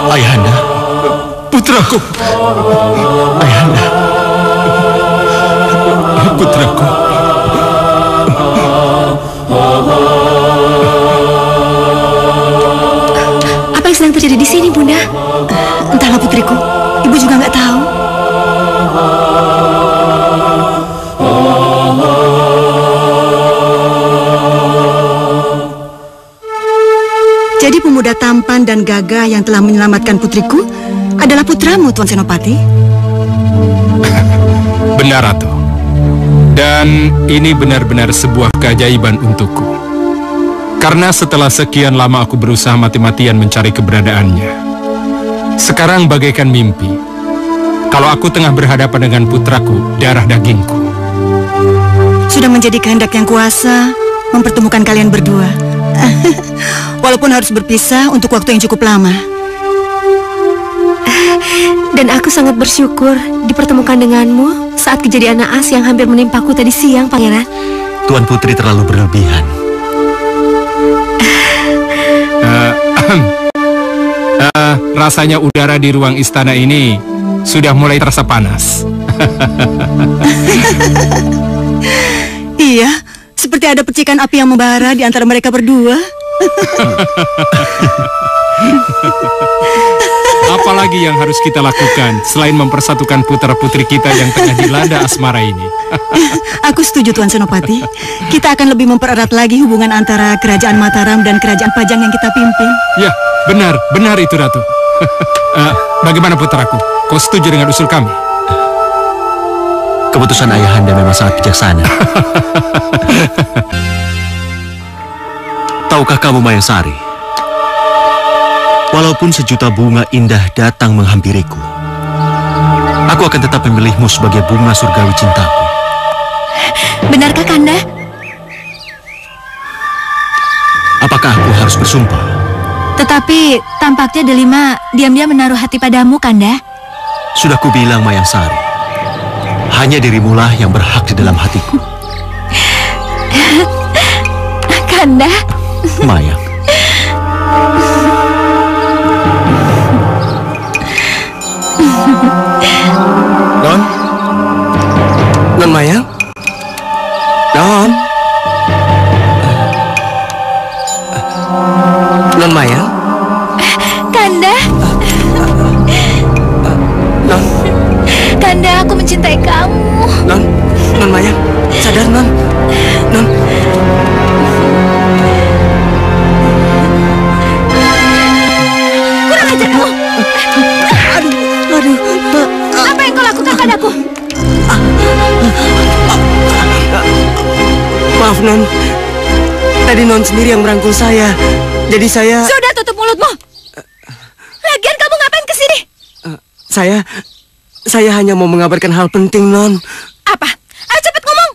Ayahanda.
Putraku.
Ayahanda.
Putraku.
Apa yang sedang terjadi di sini, Bunda?
Entahlah, putriku. Ibu juga nggak tahu. Jadi pemuda tampan dan gagah yang telah menyelamatkan putriku adalah putramu, Tuan Senopati?
Benar, Ratu. Dan ini benar-benar sebuah keajaiban untukku. Karena setelah sekian lama aku berusaha mati-matian mencari keberadaannya, sekarang bagaikan mimpi. Kalau aku tengah berhadapan dengan putraku, darah dagingku.
Sudah menjadi kehendak yang kuasa mempertemukan kalian berdua. Walaupun harus berpisah untuk waktu yang cukup lama.
Dan aku sangat bersyukur dipertemukan denganmu saat kejadian naas yang hampir menimpaku tadi siang, Pangeran.
Tuan Putri terlalu berlebihan.
Rasanya udara di ruang istana ini sudah mulai terasa panas.
Iya, seperti ada percikan api yang membara di antara mereka berdua.
Apalagi yang harus kita lakukan selain mempersatukan putra-putri kita yang tengah dilanda asmara ini?
Aku setuju, Tuan Senopati. Kita akan lebih mempererat lagi hubungan antara Kerajaan Mataram dan Kerajaan Pajang yang kita pimpin.
Ya, benar itu, Ratu. Bagaimana putraku? Kau setuju dengan usul kami?
Keputusan ayahanda memang sangat bijaksana. Tahukah kamu, Mayasari? Walaupun sejuta bunga indah datang menghampiriku, aku akan tetap memilihmu sebagai bunga surgawi cintaku.
Benarkah, Kanda?
Apakah aku harus bersumpah?
Tetapi tampaknya Delima diam-diam menaruh hati padamu, Kanda.
Sudah kubilang, Mayasari, hanya dirimulah yang berhak di dalam hatiku.
Kanda.
Mayang.
Non Mayang? Non Mayang?
Kanda. Kanda, aku mencintai kamu.
Non Mayang, sadar Non.
Kurang ajar kamu.
Aduh.
Apa yang kau lakukan padaku?
Maaf, Non. Tadi Non sendiri yang merangkul saya. Jadi saya...
Sudah, tutup mulutmu. Lagian kamu ngapain kesini?
Saya hanya mau mengabarkan hal penting, Non.
Apa? Ayo cepet ngomong.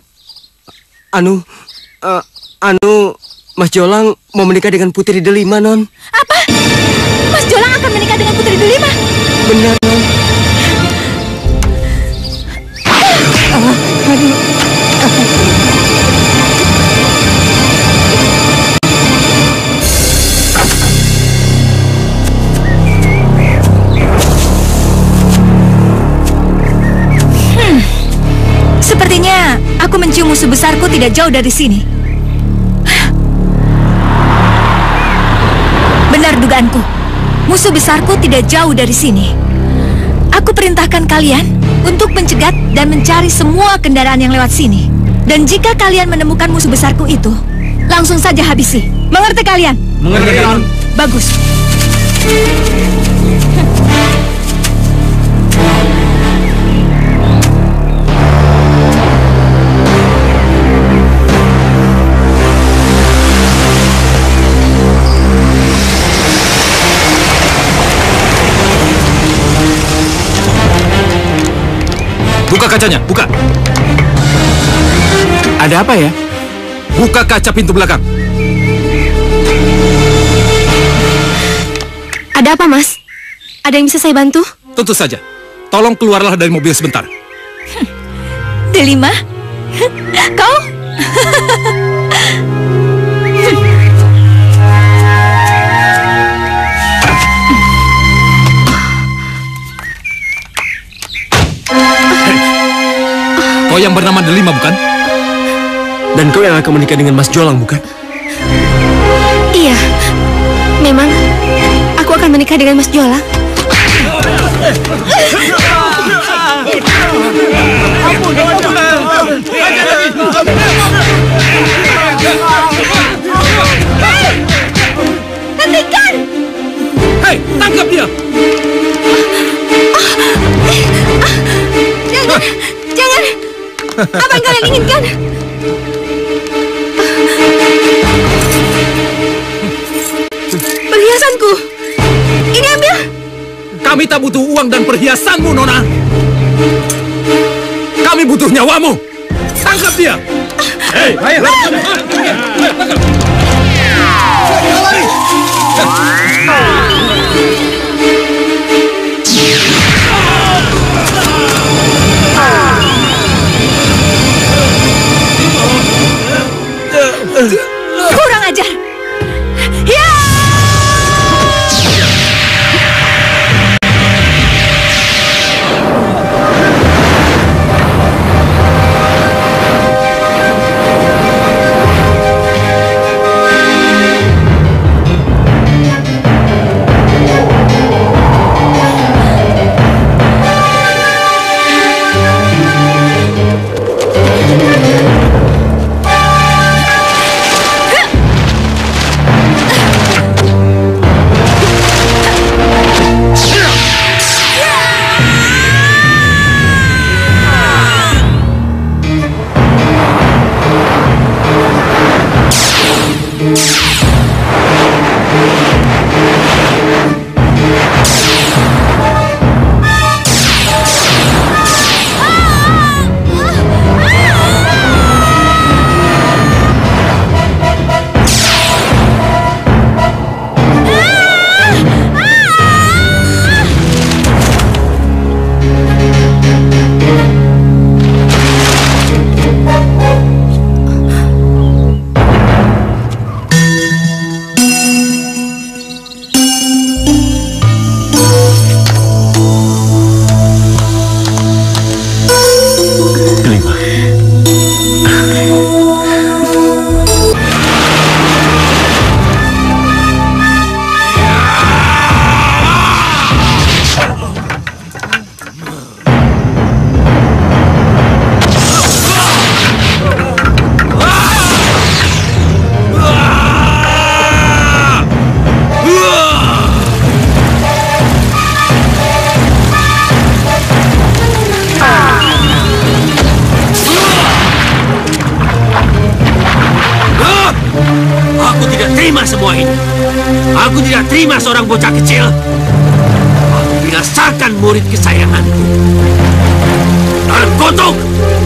Mas Jolang mau menikah dengan Putri Delima, Non.
Apa? Mas Jolang akan menikah dengan Putri Delima?
Benar, Non.
Sepertinya aku mencium musuh besarku tidak jauh dari sini. Benar dugaanku. Musuh besarku tidak jauh dari sini. Aku perintahkan kalian untuk mencegat dan mencari semua kendaraan yang lewat sini. Dan jika kalian menemukan musuh besarku itu, langsung saja habisi. Mengerti kalian?
Mengerti, Tuan.
Bagus.
Buka kacanya, buka.
Ada apa ya?
Buka kaca pintu belakang.
Ada apa, Mas? Ada yang bisa saya bantu?
Tentu saja. Tolong keluarlah dari mobil sebentar.
Delima? Kau?
Kau yang bernama Delima, bukan?
Dan kau yang akan menikah dengan Mas Jolang, bukan?
Iya. Memang aku akan menikah dengan Mas Jolang.
Hentikan!
Hei, tangkap dia!
Jangan!
Apa yang kalian inginkan? Perhiasanku. Ini ambil.
Kami tak butuh uang dan perhiasanmu, Nona. Kami butuh nyawamu. Tangkap dia. Hei, ayo.
Kurang ajar. Ya!
Semua ini aku tidak terima. Seorang bocah kecil aku binasakan murid kesayanganku. Terkutuk,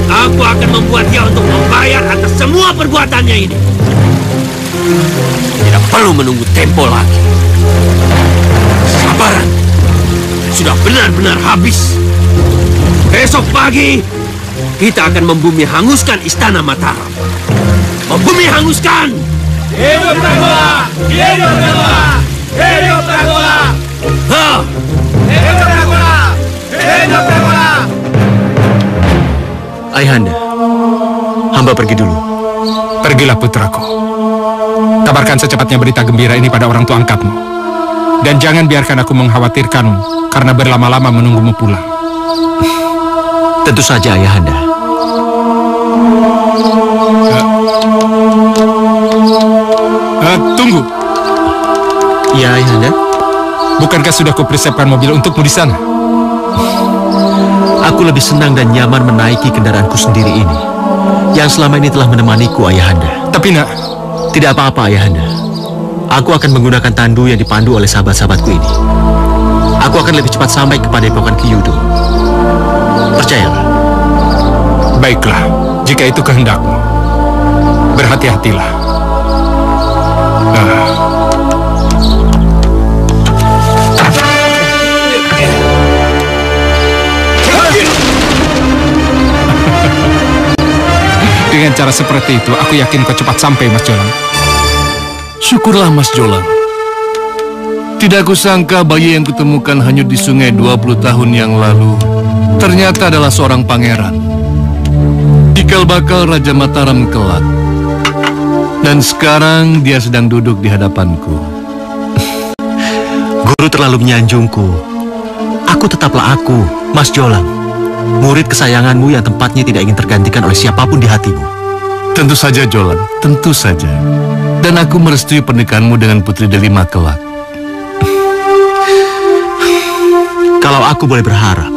aku akan membuat dia untuk membayar atas semua perbuatannya ini. Tidak perlu menunggu tempo lagi. Sabaran sudah benar-benar habis. Besok pagi kita akan membumi hanguskan istana Mataram. Membumi hanguskan.
Hidup Pragola! Hidup Pragola! Hidup Pragola! Hidup Pragola! Hidup Pragola!
Ayahanda, hamba pergi dulu.
Pergilah putraku. Kabarkan secepatnya berita gembira ini pada orang tua angkatmu. Dan jangan biarkan aku mengkhawatirkanmu karena berlama-lama menunggumu pulang.
Tentu saja, Ayahanda.
Tunggu.
Ya, Ayahanda.
Bukankah sudah kupersiapkan mobil untukmu di sana?
Aku lebih senang dan nyaman menaiki kendaraanku sendiri ini, yang selama ini telah menemaniku, Ayahanda.
Tapi nak,
tidak apa-apa, Ayahanda. Aku akan menggunakan tandu yang dipandu oleh sahabat-sahabatku ini. Aku akan lebih cepat sampai ke Padepokan Kyudo. Percayalah.
Baiklah, jika itu kehendakmu. Berhati-hatilah. Dengan cara seperti itu, aku yakin kau cepat sampai, Mas Jolang.
Syukurlah, Mas Jolang. Tidak kusangka bayi yang kutemukan hanyut di sungai 20 tahun yang lalu ternyata adalah seorang pangeran. Cikal bakal Raja Mataram kelak. Dan sekarang dia sedang duduk di hadapanku.
Guru terlalu menyanjungku. Aku tetaplah aku, Mas Jolang. Murid kesayanganmu yang tempatnya tidak ingin tergantikan oleh siapapun di hatimu.
Tentu saja, Jolang. Tentu saja. Dan aku merestui pernikahanmu dengan Putri Delima kelak.
Kalau aku boleh berharap,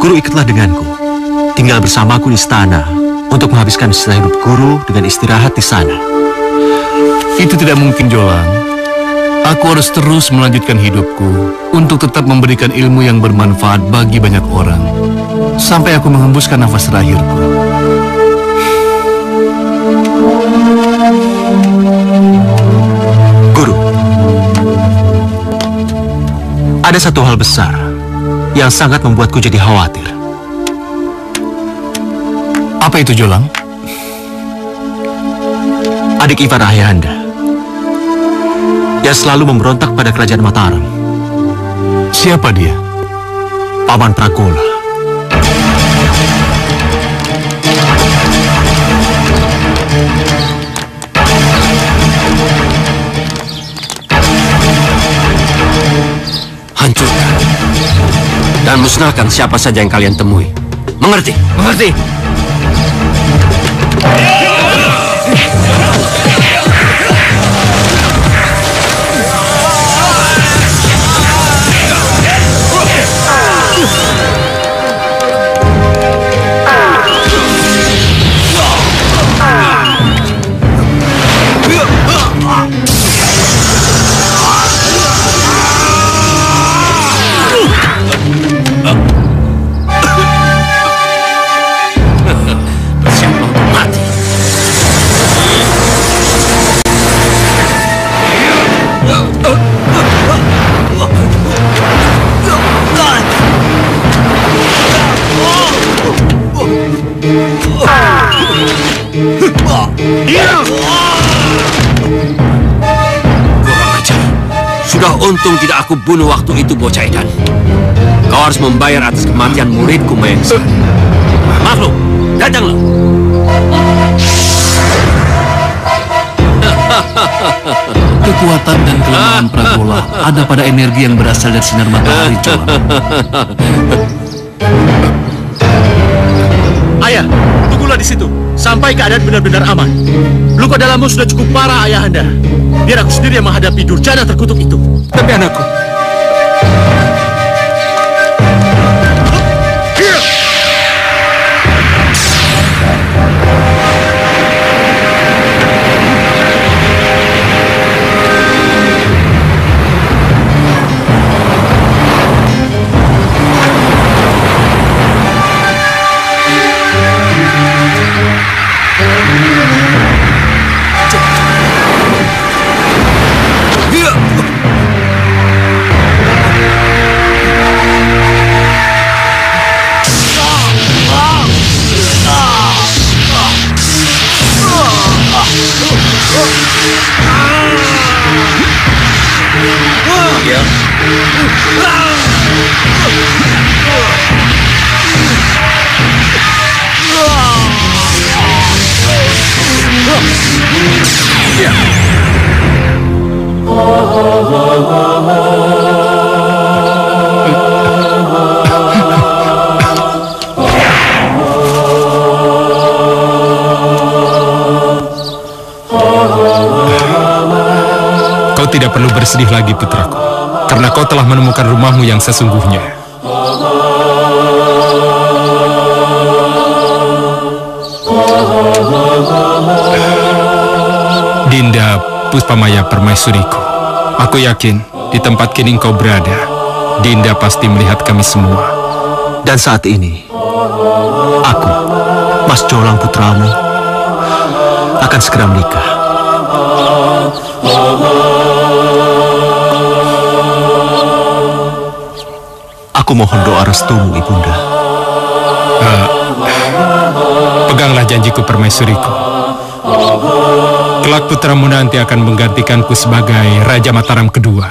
Guru ikutlah denganku. tinggal bersamaku di istana untuk menghabiskan sisa hidup guru dengan istirahat di sana.
Itu tidak mungkin, Jolang. Aku harus terus melanjutkan hidupku untuk tetap memberikan ilmu yang bermanfaat bagi banyak orang sampai aku menghembuskan nafas terakhirku.
Guru, ada satu hal besar yang sangat membuatku jadi khawatir.
Apa itu, Jolang?
Adik ipar Ayahanda yang selalu memberontak pada kerajaan Mataram.
Siapa dia?
Paman Pragola.
Hancurkan dan musnahkan siapa saja yang kalian temui. Mengerti?
Mengerti.
Sudah untung tidak aku bunuh waktu itu, bocah edan. Kau harus membayar atas kematian muridku, Mayangsa. Makhluk, datanglah.
Kekuatan dan kelemahan Pragola ada pada energi yang berasal dari sinar matahari, Jolang.
Ayah, tunggulah di situ sampai keadaan benar-benar aman. Luka dalammu sudah cukup parah, Ayahanda. Biar aku sendiri yang menghadapi durjana terkutuk itu.
Tapi anakku, kau tidak perlu bersedih lagi, putraku, karena kau telah menemukan rumahmu yang sesungguhnya. Dinda Puspamaya Permaisuriku, aku yakin di tempat kini engkau berada, Dinda pasti melihat kami semua.
Dan saat ini, aku, Mas Jolang putramu, akan segera menikah. Aku mohon doa restumu, Ibunda.
Peganglah janjiku, Permaisuriku. Kelak putramu nanti akan menggantikanku sebagai Raja Mataram kedua.